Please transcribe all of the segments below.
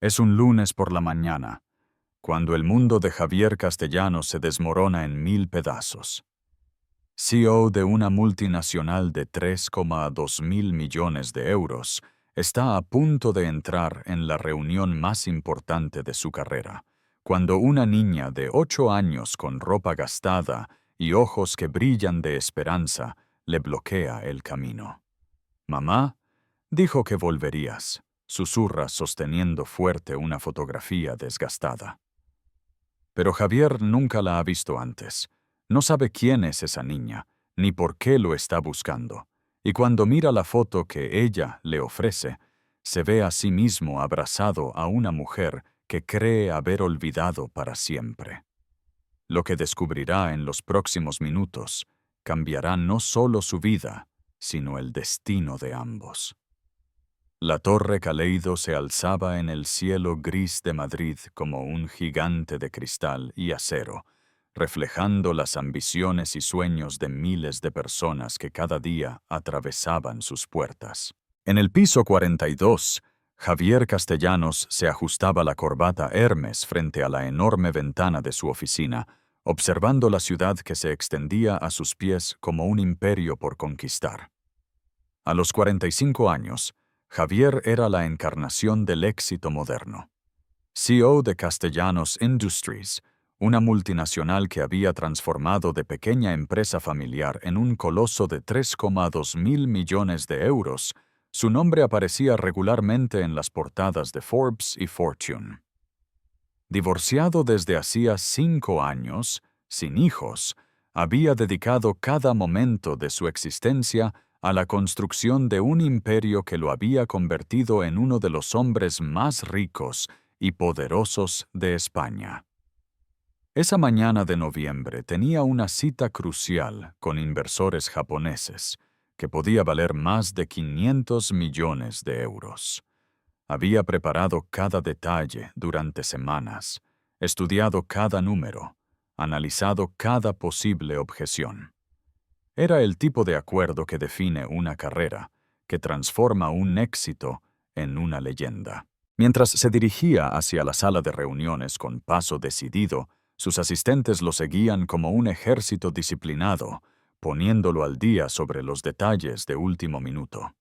Es un lunes por la mañana, cuando el mundo de Javier Castellanos se desmorona en 1000 pedazos. CEO de una multinacional de 3,2 mil millones de euros, está a punto de entrar en la reunión más importante de su carrera, cuando una niña de 8 años con ropa gastada y ojos que brillan de esperanza le bloquea el camino. «Mamá, dijo que volverías», susurra sosteniendo fuerte una fotografía desgastada. Pero Javier nunca la ha visto antes. No sabe quién es esa niña, ni por qué lo está buscando. Y cuando mira la foto que ella le ofrece, se ve a sí mismo abrazado a una mujer que cree haber olvidado para siempre. Lo que descubrirá en los próximos minutos cambiará no solo su vida, sino el destino de ambos. La Torre Caleido se alzaba en el cielo gris de Madrid como un gigante de cristal y acero, reflejando las ambiciones y sueños de miles de personas que cada día atravesaban sus puertas. En el piso 42, Javier Castellanos se ajustaba la corbata Hermes frente a la enorme ventana de su oficina, observando la ciudad que se extendía a sus pies como un imperio por conquistar. A los 45 años, Javier era la encarnación del éxito moderno. CEO de Castellanos Industries, una multinacional que había transformado de pequeña empresa familiar en un coloso de 3,2 mil millones de euros, su nombre aparecía regularmente en las portadas de Forbes y Fortune. Divorciado desde hacía 5 años, sin hijos, había dedicado cada momento de su existencia a la construcción de un imperio que lo había convertido en uno de los hombres más ricos y poderosos de España. Esa mañana de noviembre tenía una cita crucial con inversores japoneses, que podía valer más de 500 millones de euros. Había preparado cada detalle durante semanas, estudiado cada número, analizado cada posible objeción. Era el tipo de acuerdo que define una carrera, que transforma un éxito en una leyenda. Mientras se dirigía hacia la sala de reuniones con paso decidido, sus asistentes lo seguían como un ejército disciplinado, poniéndolo al día sobre los detalles de último minuto.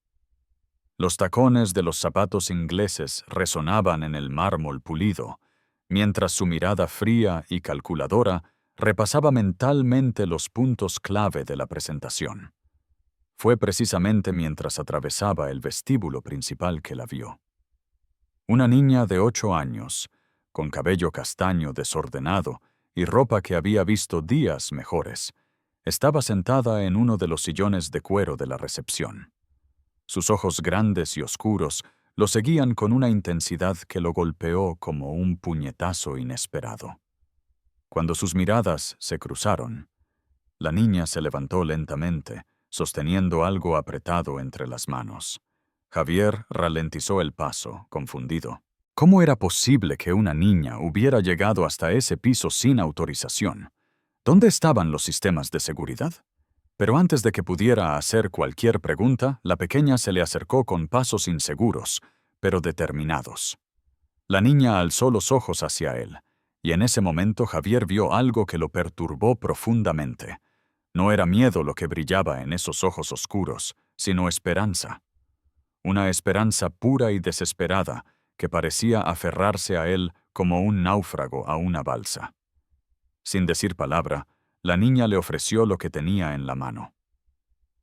Los tacones de los zapatos ingleses resonaban en el mármol pulido, mientras su mirada fría y calculadora repasaba mentalmente los puntos clave de la presentación. Fue precisamente mientras atravesaba el vestíbulo principal que la vio. Una niña de 8 años, con cabello castaño desordenado y ropa que había visto días mejores, estaba sentada en uno de los sillones de cuero de la recepción. Sus ojos grandes y oscuros lo seguían con una intensidad que lo golpeó como un puñetazo inesperado. Cuando sus miradas se cruzaron, la niña se levantó lentamente, sosteniendo algo apretado entre las manos. Javier ralentizó el paso, confundido. ¿Cómo era posible que una niña hubiera llegado hasta ese piso sin autorización? ¿Dónde estaban los sistemas de seguridad? Pero antes de que pudiera hacer cualquier pregunta, la pequeña se le acercó con pasos inseguros, pero determinados. La niña alzó los ojos hacia él, y en ese momento Javier vio algo que lo perturbó profundamente. No era miedo lo que brillaba en esos ojos oscuros, sino esperanza. Una esperanza pura y desesperada que parecía aferrarse a él como un náufrago a una balsa. Sin decir palabra, la niña le ofreció lo que tenía en la mano.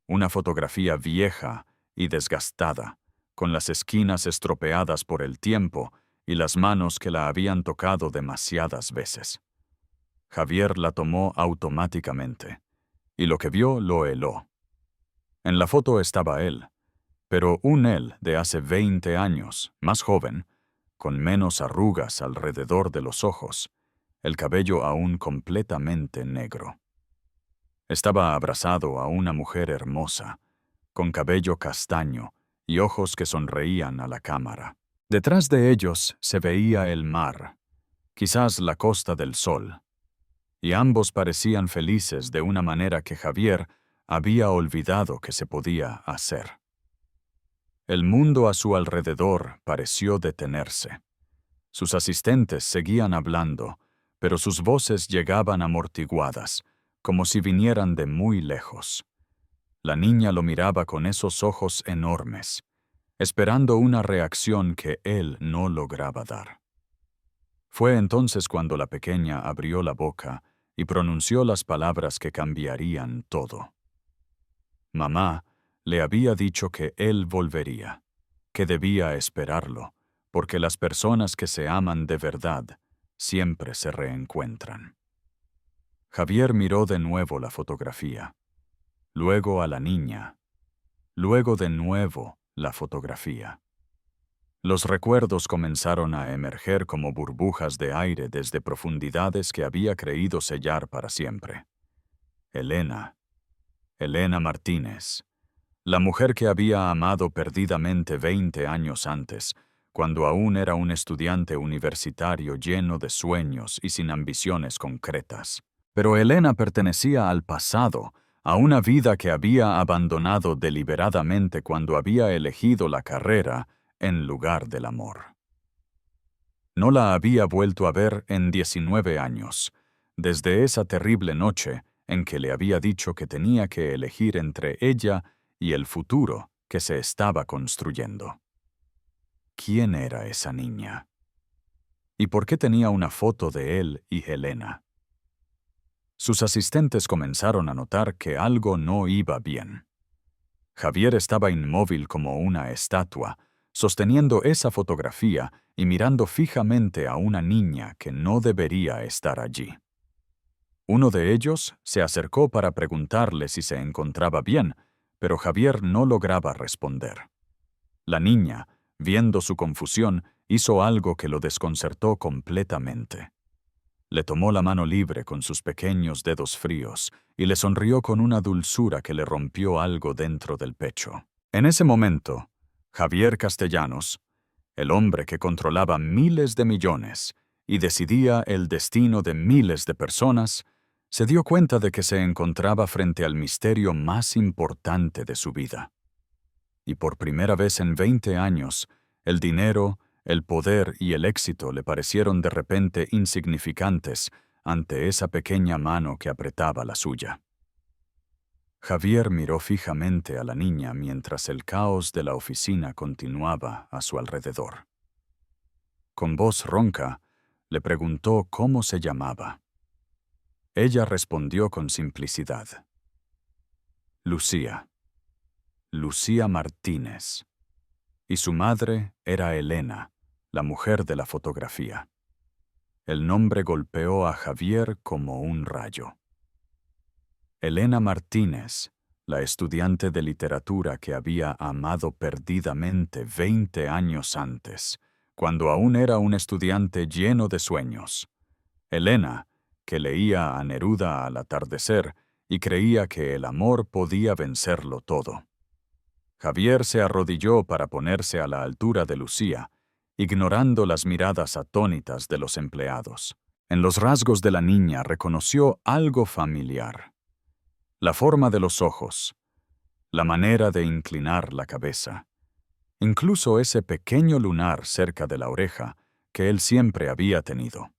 Una fotografía vieja y desgastada, con las esquinas estropeadas por el tiempo y las manos que la habían tocado demasiadas veces. Javier la tomó automáticamente, y lo que vio lo heló. En la foto estaba él, pero un él de hace 20 años, más joven, con menos arrugas alrededor de los ojos, el cabello aún completamente negro. Estaba abrazado a una mujer hermosa, con cabello castaño y ojos que sonreían a la cámara. Detrás de ellos se veía el mar, quizás la Costa del Sol, y ambos parecían felices de una manera que Javier había olvidado que se podía hacer. El mundo a su alrededor pareció detenerse. Sus asistentes seguían hablando, pero sus voces llegaban amortiguadas, como si vinieran de muy lejos. La niña lo miraba con esos ojos enormes, esperando una reacción que él no lograba dar. Fue entonces cuando la pequeña abrió la boca y pronunció las palabras que cambiarían todo. Mamá le había dicho que él volvería, que debía esperarlo, porque las personas que se aman de verdad siempre se reencuentran. Javier miró de nuevo la fotografía, luego a la niña, luego de nuevo la fotografía. Los recuerdos comenzaron a emerger como burbujas de aire desde profundidades que había creído sellar para siempre. Elena Martínez, la mujer que había amado perdidamente 20 años antes, cuando aún era un estudiante universitario lleno de sueños y sin ambiciones concretas. Pero Elena pertenecía al pasado, a una vida que había abandonado deliberadamente cuando había elegido la carrera en lugar del amor. No la había vuelto a ver en 19 años, desde esa terrible noche en que le había dicho que tenía que elegir entre ella y el futuro que se estaba construyendo. ¿Quién era esa niña? ¿Y por qué tenía una foto de él y Helena? Sus asistentes comenzaron a notar que algo no iba bien. Javier estaba inmóvil como una estatua, sosteniendo esa fotografía y mirando fijamente a una niña que no debería estar allí. Uno de ellos se acercó para preguntarle si se encontraba bien, pero Javier no lograba responder. La niña, viendo su confusión, hizo algo que lo desconcertó completamente. Le tomó la mano libre con sus pequeños dedos fríos y le sonrió con una dulzura que le rompió algo dentro del pecho. En ese momento, Javier Castellanos, el hombre que controlaba miles de millones y decidía el destino de miles de personas, se dio cuenta de que se encontraba frente al misterio más importante de su vida. Y por primera vez en 20 años, el dinero, el poder y el éxito le parecieron de repente insignificantes ante esa pequeña mano que apretaba la suya. Javier miró fijamente a la niña mientras el caos de la oficina continuaba a su alrededor. Con voz ronca, le preguntó cómo se llamaba. Ella respondió con simplicidad. Lucía Martínez. Y su madre era Elena, la mujer de la fotografía. El nombre golpeó a Javier como un rayo. Elena Martínez, la estudiante de literatura que había amado perdidamente 20 años antes, cuando aún era un estudiante lleno de sueños. Elena, que leía a Neruda al atardecer y creía que el amor podía vencerlo todo. Javier se arrodilló para ponerse a la altura de Lucía, ignorando las miradas atónitas de los empleados. En los rasgos de la niña reconoció algo familiar. La forma de los ojos, la manera de inclinar la cabeza, incluso ese pequeño lunar cerca de la oreja que él siempre había tenido.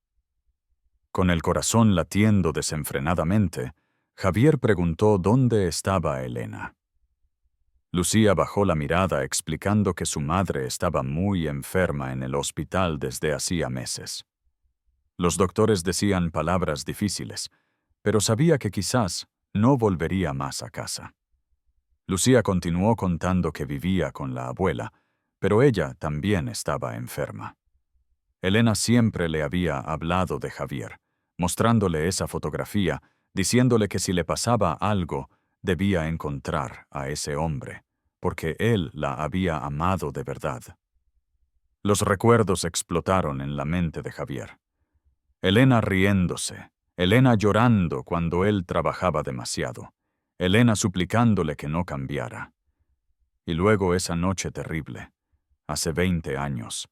Con el corazón latiendo desenfrenadamente, Javier preguntó dónde estaba Elena. Lucía bajó la mirada explicando que su madre estaba muy enferma en el hospital desde hacía meses. Los doctores decían palabras difíciles, pero sabía que quizás no volvería más a casa. Lucía continuó contando que vivía con la abuela, pero ella también estaba enferma. Elena siempre le había hablado de Javier, mostrándole esa fotografía, diciéndole que si le pasaba algo, debía encontrar a ese hombre, porque él la había amado de verdad. Los recuerdos explotaron en la mente de Javier. Elena riéndose, Elena llorando cuando él trabajaba demasiado, Elena suplicándole que no cambiara. Y luego esa noche terrible, hace 20 años,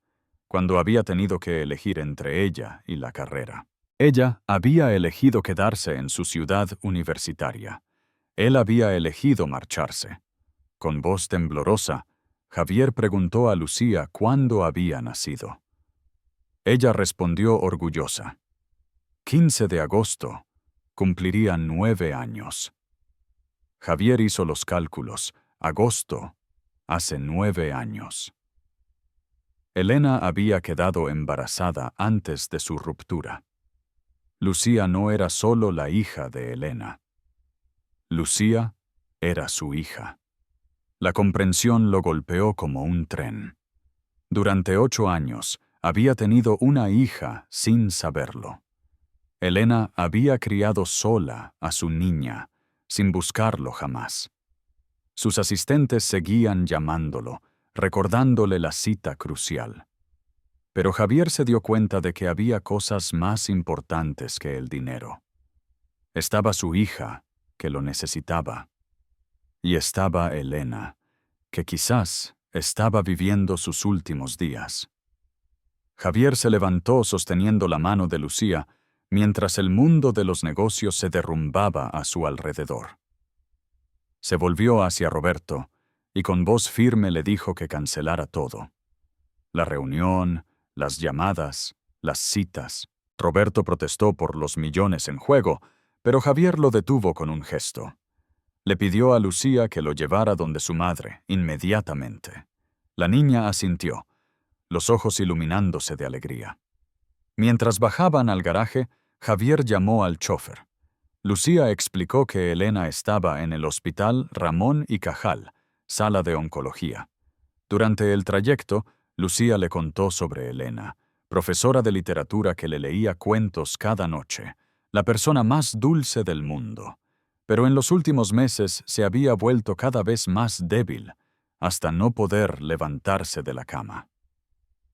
cuando había tenido que elegir entre ella y la carrera. Ella había elegido quedarse en su ciudad universitaria. Él había elegido marcharse. Con voz temblorosa, Javier preguntó a Lucía cuándo había nacido. Ella respondió orgullosa. 15 de agosto, cumpliría 9 años. Javier hizo los cálculos. Agosto, hace 9 años. Elena había quedado embarazada antes de su ruptura. Lucía no era solo la hija de Elena. Lucía era su hija. La comprensión lo golpeó como un tren. Durante 8 años, había tenido una hija sin saberlo. Elena había criado sola a su niña, sin buscarlo jamás. Sus asistentes seguían llamándolo, recordándole la cita crucial. Pero Javier se dio cuenta de que había cosas más importantes que el dinero. Estaba su hija, que lo necesitaba. Y estaba Elena, que quizás estaba viviendo sus últimos días. Javier se levantó sosteniendo la mano de Lucía, mientras el mundo de los negocios se derrumbaba a su alrededor. Se volvió hacia Roberto y con voz firme le dijo que cancelara todo. La reunión, las llamadas, las citas. Roberto protestó por los millones en juego, pero Javier lo detuvo con un gesto. Le pidió a Lucía que lo llevara donde su madre, inmediatamente. La niña asintió, los ojos iluminándose de alegría. Mientras bajaban al garaje, Javier llamó al chofer. Lucía explicó que Elena estaba en el hospital Ramón y Cajal, sala de oncología. Durante el trayecto, Lucía le contó sobre Elena, profesora de literatura que le leía cuentos cada noche, la persona más dulce del mundo. Pero en los últimos meses se había vuelto cada vez más débil, hasta no poder levantarse de la cama.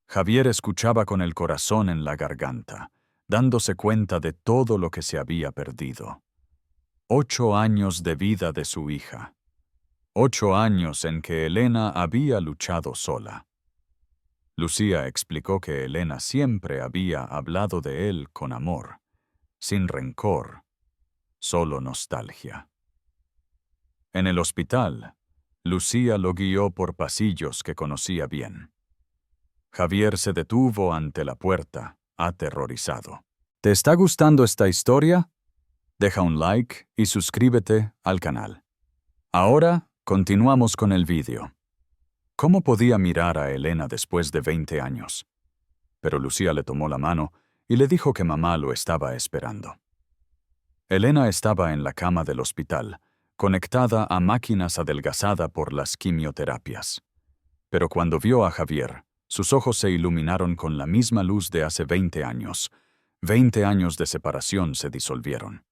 Javier escuchaba con el corazón en la garganta, dándose cuenta de todo lo que se había perdido. 8 años de vida de su hija. 8 años en que Elena había luchado sola. Lucía explicó que Elena siempre había hablado de él con amor, sin rencor, solo nostalgia. En el hospital, Lucía lo guió por pasillos que conocía bien. Javier se detuvo ante la puerta, aterrorizado. ¿Te está gustando esta historia? Deja un like y suscríbete al canal. Ahora, continuamos con el vídeo. ¿Cómo podía mirar a Elena después de 20 años? Pero Lucía le tomó la mano y le dijo que mamá lo estaba esperando. Elena estaba en la cama del hospital, conectada a máquinas adelgazada por las quimioterapias. Pero cuando vio a Javier, sus ojos se iluminaron con la misma luz de hace 20 años. 20 años de separación se disolvieron.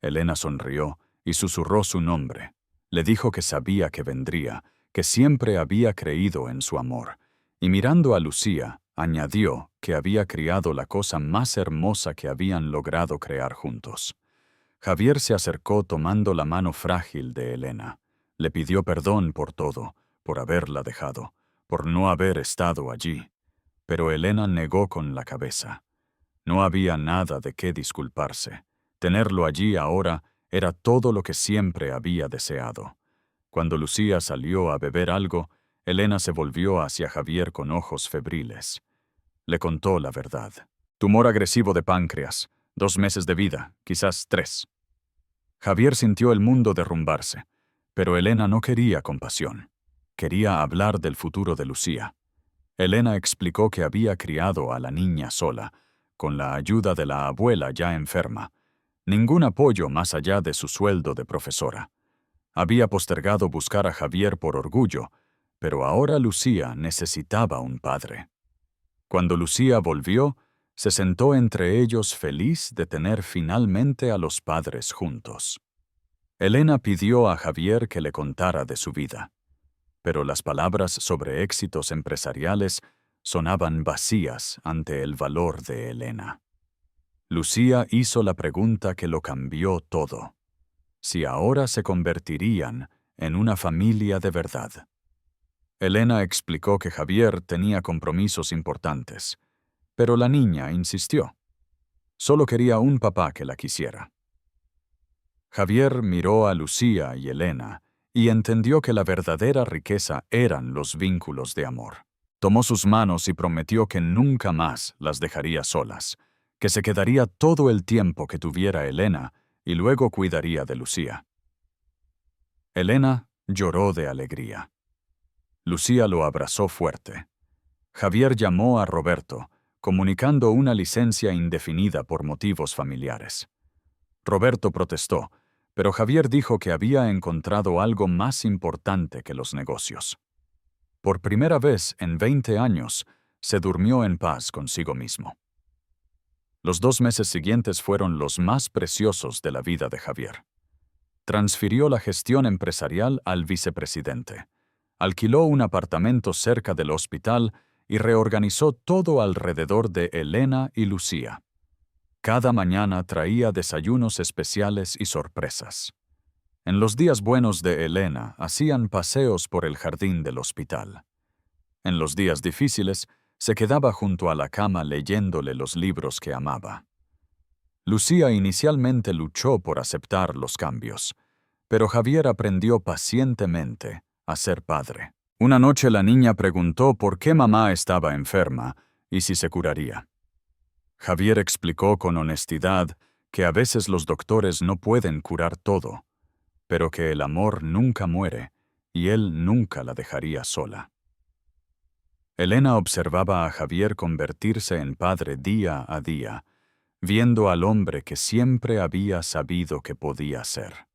Elena sonrió y susurró su nombre. Le dijo que sabía que vendría, que siempre había creído en su amor. Y mirando a Lucía, añadió que había criado la cosa más hermosa que habían logrado crear juntos. Javier se acercó tomando la mano frágil de Elena. Le pidió perdón por todo, por haberla dejado, por no haber estado allí. Pero Elena negó con la cabeza. No había nada de qué disculparse. Tenerlo allí ahora era todo lo que siempre había deseado. Cuando Lucía salió a beber algo, Elena se volvió hacia Javier con ojos febriles. Le contó la verdad. Tumor agresivo de páncreas, 2 meses de vida, quizás 3. Javier sintió el mundo derrumbarse, pero Elena no quería compasión. Quería hablar del futuro de Lucía. Elena explicó que había criado a la niña sola, con la ayuda de la abuela ya enferma. Ningún apoyo más allá de su sueldo de profesora. Había postergado buscar a Javier por orgullo, pero ahora Lucía necesitaba un padre. Cuando Lucía volvió, se sentó entre ellos feliz de tener finalmente a los padres juntos. Elena pidió a Javier que le contara de su vida, pero las palabras sobre éxitos empresariales sonaban vacías ante el valor de Elena. Lucía hizo la pregunta que lo cambió todo. Si ahora se convertirían en una familia de verdad. Elena explicó que Javier tenía compromisos importantes, pero la niña insistió. Solo quería un papá que la quisiera. Javier miró a Lucía y Elena y entendió que la verdadera riqueza eran los vínculos de amor. Tomó sus manos y prometió que nunca más las dejaría solas, que se quedaría todo el tiempo que tuviera Elena y luego cuidaría de Lucía. Elena lloró de alegría. Lucía lo abrazó fuerte. Javier llamó a Roberto, comunicando una licencia indefinida por motivos familiares. Roberto protestó, pero Javier dijo que había encontrado algo más importante que los negocios. Por primera vez en 20 años, se durmió en paz consigo mismo. Los 2 meses siguientes fueron los más preciosos de la vida de Javier. Transfirió la gestión empresarial al vicepresidente. Alquiló un apartamento cerca del hospital y reorganizó todo alrededor de Elena y Lucía. Cada mañana traía desayunos especiales y sorpresas. En los días buenos de Elena hacían paseos por el jardín del hospital. En los días difíciles se quedaba junto a la cama leyéndole los libros que amaba. Lucía inicialmente luchó por aceptar los cambios, pero Javier aprendió pacientemente a ser padre. Una noche la niña preguntó por qué mamá estaba enferma y si se curaría. Javier explicó con honestidad que a veces los doctores no pueden curar todo, pero que el amor nunca muere y él nunca la dejaría sola. Elena observaba a Javier convertirse en padre día a día, viendo al hombre que siempre había sabido que podía ser.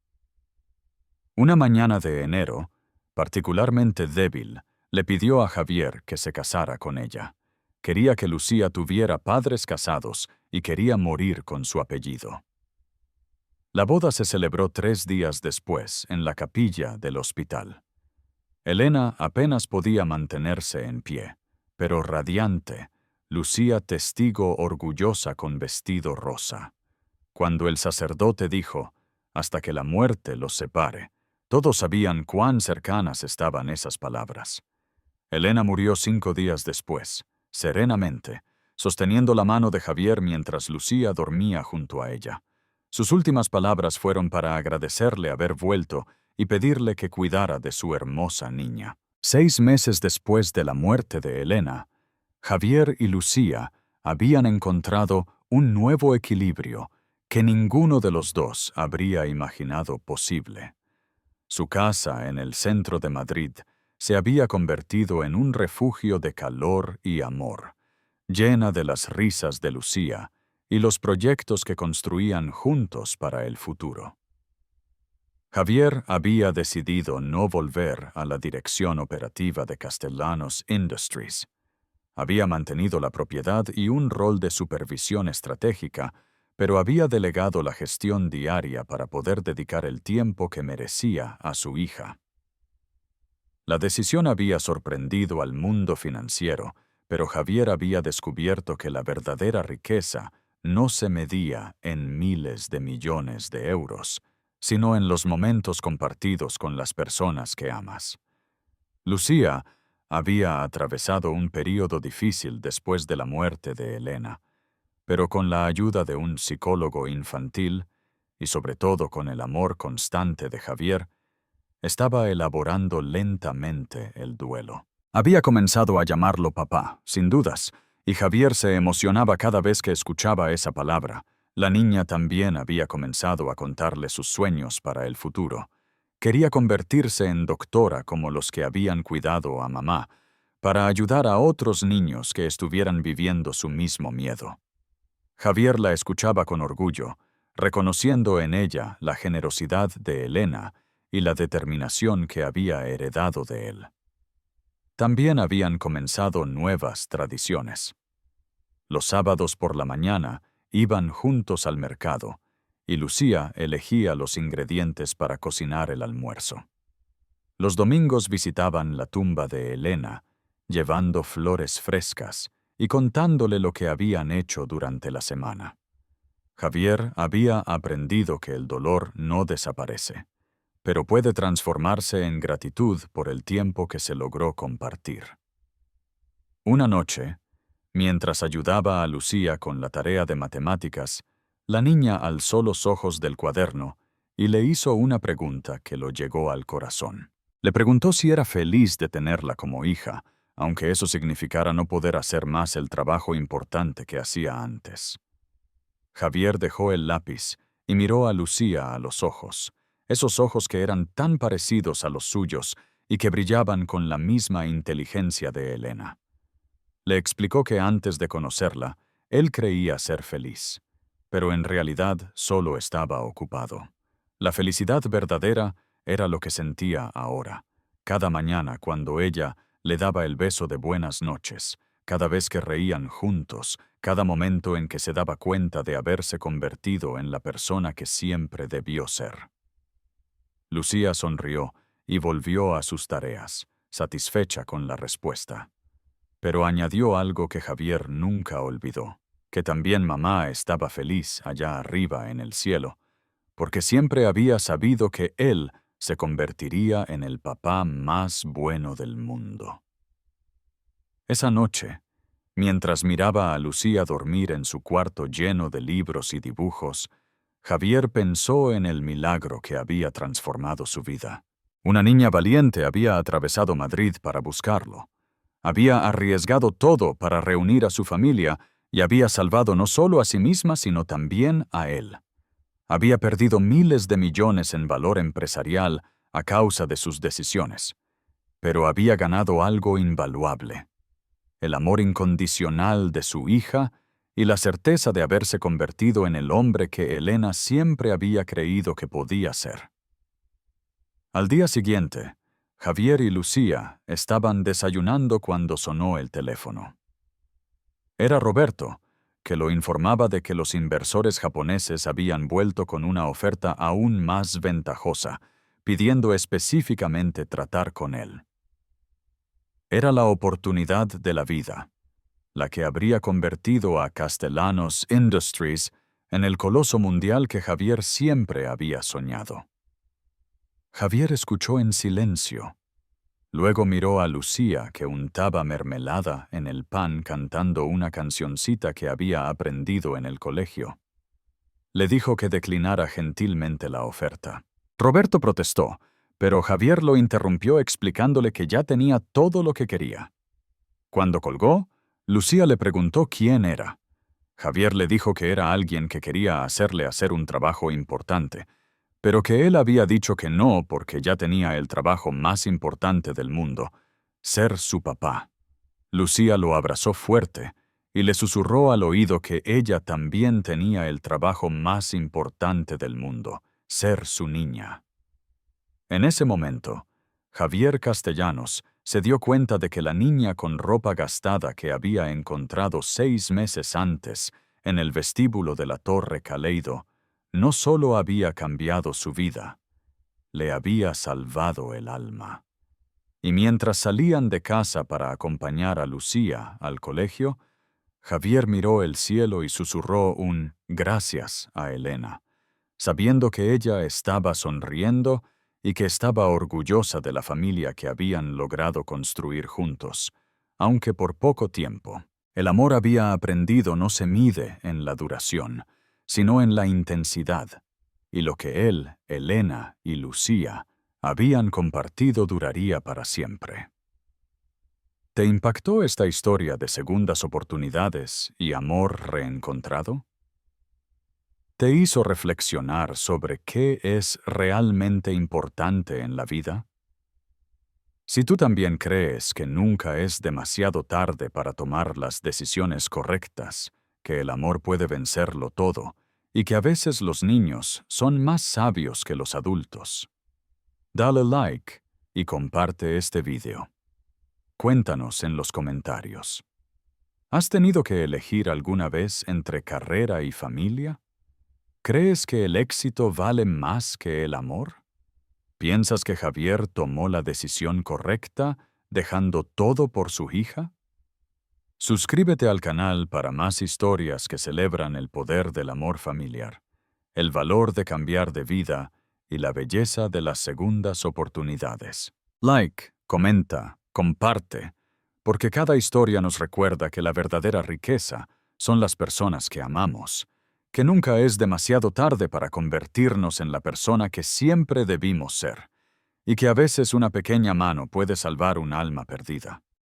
Una mañana de enero, particularmente débil, le pidió a Javier que se casara con ella. Quería que Lucía tuviera padres casados y quería morir con su apellido. La boda se celebró 3 días después en la capilla del hospital. Elena apenas podía mantenerse en pie, pero radiante, Lucía testigo orgullosa con vestido rosa. Cuando el sacerdote dijo, «Hasta que la muerte los separe», todos sabían cuán cercanas estaban esas palabras. Elena murió 5 días después, serenamente, sosteniendo la mano de Javier mientras Lucía dormía junto a ella. Sus últimas palabras fueron para agradecerle haber vuelto y pedirle que cuidara de su hermosa niña. 6 meses después de la muerte de Elena, Javier y Lucía habían encontrado un nuevo equilibrio que ninguno de los dos habría imaginado posible. Su casa en el centro de Madrid se había convertido en un refugio de calor y amor, llena de las risas de Lucía y los proyectos que construían juntos para el futuro. Javier había decidido no volver a la dirección operativa de Castellanos Industries. Había mantenido la propiedad y un rol de supervisión estratégica, pero había delegado la gestión diaria para poder dedicar el tiempo que merecía a su hija. La decisión había sorprendido al mundo financiero, pero Javier había descubierto que la verdadera riqueza no se medía en miles de millones de euros, sino en los momentos compartidos con las personas que amas. Lucía había atravesado un período difícil después de la muerte de Elena, pero con la ayuda de un psicólogo infantil, y sobre todo con el amor constante de Javier, estaba elaborando lentamente el duelo. Había comenzado a llamarlo papá, sin dudas, y Javier se emocionaba cada vez que escuchaba esa palabra. La niña también había comenzado a contarle sus sueños para el futuro. Quería convertirse en doctora como los que habían cuidado a mamá, para ayudar a otros niños que estuvieran viviendo su mismo miedo. Javier la escuchaba con orgullo, reconociendo en ella la generosidad de Elena y la determinación que había heredado de él. También habían comenzado nuevas tradiciones. Los sábados por la mañana iban juntos al mercado, y Lucía elegía los ingredientes para cocinar el almuerzo. Los domingos visitaban la tumba de Elena, llevando flores frescas y contándole lo que habían hecho durante la semana. Javier había aprendido que el dolor no desaparece, pero puede transformarse en gratitud por el tiempo que se logró compartir. Una noche, mientras ayudaba a Lucía con la tarea de matemáticas, la niña alzó los ojos del cuaderno y le hizo una pregunta que lo llegó al corazón. Le preguntó si era feliz de tenerla como hija, aunque eso significara no poder hacer más el trabajo importante que hacía antes. Javier dejó el lápiz y miró a Lucía a los ojos, esos ojos que eran tan parecidos a los suyos y que brillaban con la misma inteligencia de Elena. Le explicó que antes de conocerla, él creía ser feliz, pero en realidad solo estaba ocupado. La felicidad verdadera era lo que sentía ahora, cada mañana cuando ella le daba el beso de buenas noches, cada vez que reían juntos, cada momento en que se daba cuenta de haberse convertido en la persona que siempre debió ser. Lucía sonrió y volvió a sus tareas, satisfecha con la respuesta. Pero añadió algo que Javier nunca olvidó, que también mamá estaba feliz allá arriba en el cielo, porque siempre había sabido que él se convertiría en el papá más bueno del mundo. Esa noche, mientras miraba a Lucía dormir en su cuarto lleno de libros y dibujos, Javier pensó en el milagro que había transformado su vida. Una niña valiente había atravesado Madrid para buscarlo. Había arriesgado todo para reunir a su familia y había salvado no solo a sí misma, sino también a él. Había perdido miles de millones en valor empresarial a causa de sus decisiones, pero había ganado algo invaluable: el amor incondicional de su hija y la certeza de haberse convertido en el hombre que Elena siempre había creído que podía ser. Al día siguiente, Javier y Lucía estaban desayunando cuando sonó el teléfono. Era Roberto, que lo informaba de que los inversores japoneses habían vuelto con una oferta aún más ventajosa, pidiendo específicamente tratar con él. Era la oportunidad de la vida, la que habría convertido a Castellanos Industries en el coloso mundial que Javier siempre había soñado. Javier escuchó en silencio. Luego miró a Lucía, que untaba mermelada en el pan cantando una cancioncita que había aprendido en el colegio. Le dijo que declinara gentilmente la oferta. Roberto protestó, pero Javier lo interrumpió explicándole que ya tenía todo lo que quería. Cuando colgó, Lucía le preguntó quién era. Javier le dijo que era alguien que quería hacerle hacer un trabajo importante, pero que él había dicho que no porque ya tenía el trabajo más importante del mundo: ser su papá. Lucía lo abrazó fuerte y le susurró al oído que ella también tenía el trabajo más importante del mundo: ser su niña. En ese momento, Javier Castellanos se dio cuenta de que la niña con ropa gastada que había encontrado 6 meses antes en el vestíbulo de la Torre Caleido no solo había cambiado su vida, le había salvado el alma. Y mientras salían de casa para acompañar a Lucía al colegio, Javier miró el cielo y susurró un gracias a Elena, sabiendo que ella estaba sonriendo y que estaba orgullosa de la familia que habían logrado construir juntos, aunque por poco tiempo. El amor, había aprendido, no se mide en la duración, sino en la intensidad, y lo que él, Elena y Lucía habían compartido duraría para siempre. ¿Te impactó esta historia de segundas oportunidades y amor reencontrado? ¿Te hizo reflexionar sobre qué es realmente importante en la vida? Si tú también crees que nunca es demasiado tarde para tomar las decisiones correctas, que el amor puede vencerlo todo, y que a veces los niños son más sabios que los adultos, dale like y comparte este video. Cuéntanos en los comentarios. ¿Has tenido que elegir alguna vez entre carrera y familia? ¿Crees que el éxito vale más que el amor? ¿Piensas que Javier tomó la decisión correcta, dejando todo por su hija? Suscríbete al canal para más historias que celebran el poder del amor familiar, el valor de cambiar de vida y la belleza de las segundas oportunidades. Like, comenta, comparte, porque cada historia nos recuerda que la verdadera riqueza son las personas que amamos, que nunca es demasiado tarde para convertirnos en la persona que siempre debimos ser, y que a veces una pequeña mano puede salvar un alma perdida.